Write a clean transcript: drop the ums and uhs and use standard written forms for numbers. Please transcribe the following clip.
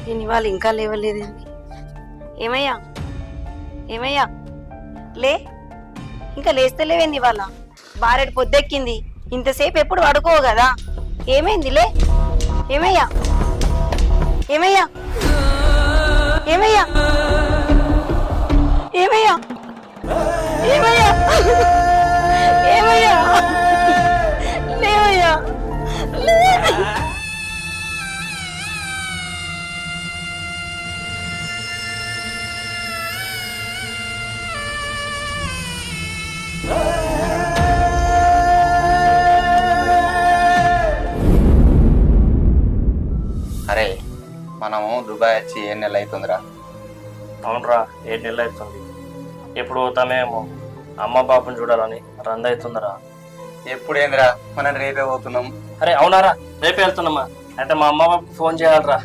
దీని వాళ్ళు ఇంకా లేవలేదండి. ఏమయ్యా ఏమయ్యా లే, ఇంకా లేస్తలేవేంది వాళ్ళ? బారెడు పొద్దెక్కింది, ఇంతసేపు ఎప్పుడు పడుకోవు కదా, ఏమైంది? లే ఏమయ్యా ఏమయ్యా ఏమయ్యా ఏమయ్యా ఏమయ్యా ఏమయ్యా లేవయ్యా లే. అరే మనము దుబాయ్ వచ్చి ఏ నెల అవుతుందిరా? అవునరా, 7 నెలలు అవుతుంది. ఎప్పుడు పోతామేమో, అమ్మ బాబుని చూడాలని రంద అవుతుందిరా. ఎప్పుడేందిరా, మనం రేపే పోతున్నాం. అరే అవునారా, రేపే వెళ్తున్నామా? అయితే మా అమ్మ బాబుకి ఫోన్ చేయాలరా.